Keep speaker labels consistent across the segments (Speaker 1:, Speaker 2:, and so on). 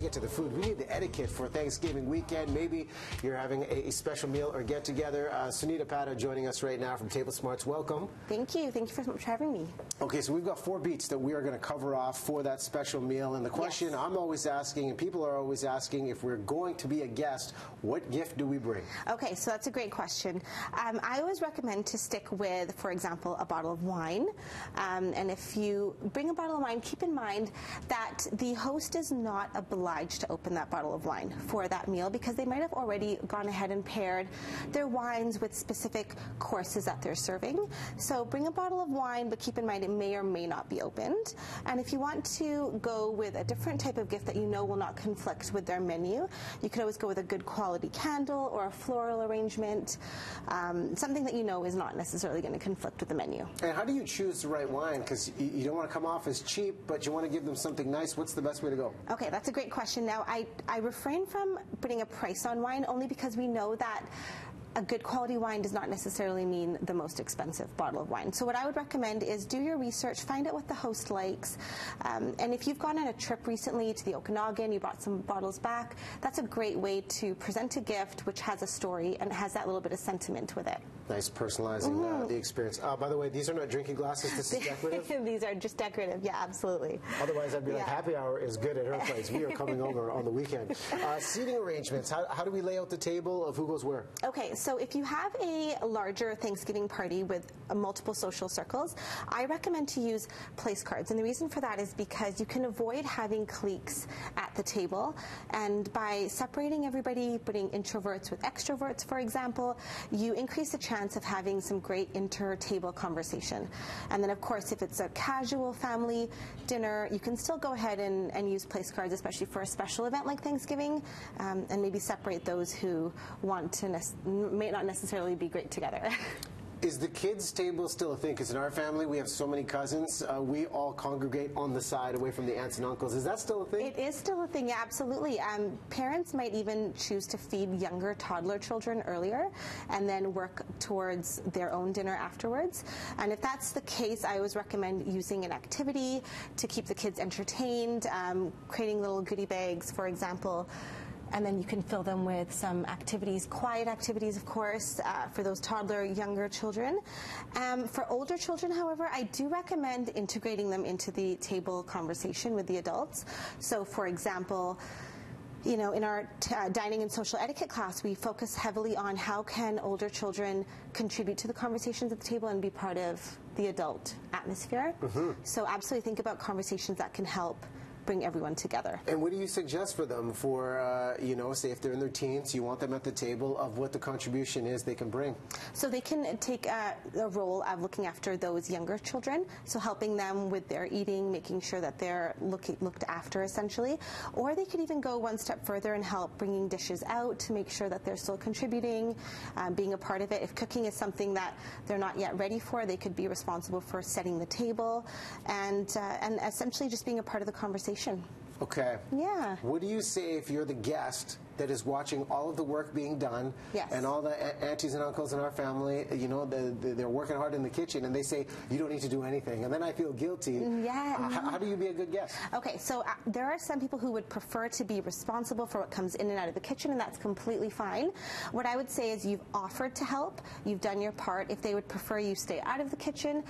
Speaker 1: get to the food. We need the etiquette for Thanksgiving weekend. Maybe you're having a special meal or get-together. Sunita Pata joining us right now from Table Smarts. Welcome.
Speaker 2: Thank you. Thank you so much for having me.
Speaker 1: Okay, so we've got 4 beats that we are going to cover off for that special meal. And the question I'm always asking, and people are always asking, if we're going to be a guest, what gift do we bring?
Speaker 2: Okay, so that's a great question. I always recommend to stick with, for example, a bottle of wine. And if you bring a bottle of wine, keep in mind that the host is not obliged to open that bottle of wine for that meal because they might have already gone ahead and paired their wines with specific courses that they're serving. So bring a bottle of wine, but keep in mind it may or may not be opened. And if you want to go with a different type of gift that you know will not conflict with their menu, you could always go with a good quality candle or a floral arrangement, something that you know is not necessarily going to conflict with the menu.
Speaker 1: And how do you choose the right wine? Because you don't want to come off as cheap, but you want to give them something nice. What's the best way to go?
Speaker 2: Okay, that's a great question. Now, I refrain from putting a price on wine only because we know that a good quality wine does not necessarily mean the most expensive bottle of wine. So what I would recommend is do your research, find out what the host likes, and if you've gone on a trip recently to the Okanagan, you brought some bottles back, that's a great way to present a gift which has a story and has that little bit of sentiment with it.
Speaker 1: Nice personalizing the experience. By the way, these are not drinking glasses, this is decorative?
Speaker 2: These are just decorative, yeah, absolutely.
Speaker 1: Otherwise I'd be like, happy hour is good at her place. We are coming over on the weekend. Seating arrangements, how do we lay out the table of who goes where?
Speaker 2: Okay, so if you have a larger Thanksgiving party with multiple social circles, I recommend to use place cards. And the reason for that is because you can avoid having cliques at the table. And by separating everybody, putting introverts with extroverts, for example, you increase the chance of having some great inter-table conversation. And then, of course, if it's a casual family dinner, you can still go ahead and use place cards, especially for a special event like Thanksgiving, and maybe separate those who want to may not necessarily be great together.
Speaker 1: Is the kids' table still a thing? Because in our family, we have so many cousins. We all congregate on the side away from the aunts and uncles. Is that still a thing?
Speaker 2: It is still a thing, yeah, absolutely. Parents might even choose to feed younger toddler children earlier and then work towards their own dinner afterwards. And if that's the case, I always recommend using an activity to keep the kids entertained, creating little goodie bags, for example. And then you can fill them with some activities, quiet activities, of course, for those toddler, younger children. For older children, however, I do recommend integrating them into the table conversation with the adults. So, for example, you know, in our dining and social etiquette class, we focus heavily on how can older children contribute to the conversations at the table and be part of the adult atmosphere. So absolutely think about conversations that can help bring everyone together.
Speaker 1: And what do you suggest for them for, you know, say if they're in their teens, you want them at the table of what the contribution is they can bring?
Speaker 2: So they can take a role of looking after those younger children, so helping them with their eating, making sure that they're looked after essentially. Or they could even go one step further and help bringing dishes out to make sure that they're still contributing, being a part of it. If cooking is something that they're not yet ready for, they could be responsible for setting the table and essentially just being a part of the conversation.
Speaker 1: Okay.
Speaker 2: Yeah.
Speaker 1: What do you say if you're the guest that is watching all of the work being done, and all the aunties and uncles in our family, you know, they're working hard in the kitchen, and they say, you don't need to do anything, and then I feel guilty. How do you be a good guest?
Speaker 2: Okay, so there are some people who would prefer to be responsible for what comes in and out of the kitchen, and that's completely fine. What I would say is you've offered to help, you've done your part. If they would prefer you stay out of the kitchen,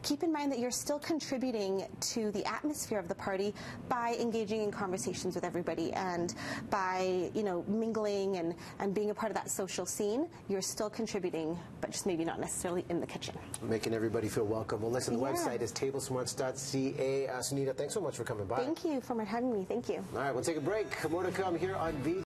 Speaker 2: keep in mind that you're still contributing to the atmosphere of the party by engaging in conversations with everybody and by, you know, mingling and being a part of that social scene. You're still contributing, but just maybe not necessarily in the kitchen.
Speaker 1: Making everybody feel welcome. Well, listen, the website is tablesmarts.ca. Sunita, thanks so much for coming by.
Speaker 2: Thank you for having me. Thank you.
Speaker 1: All right, we'll take a break. More to come here on V.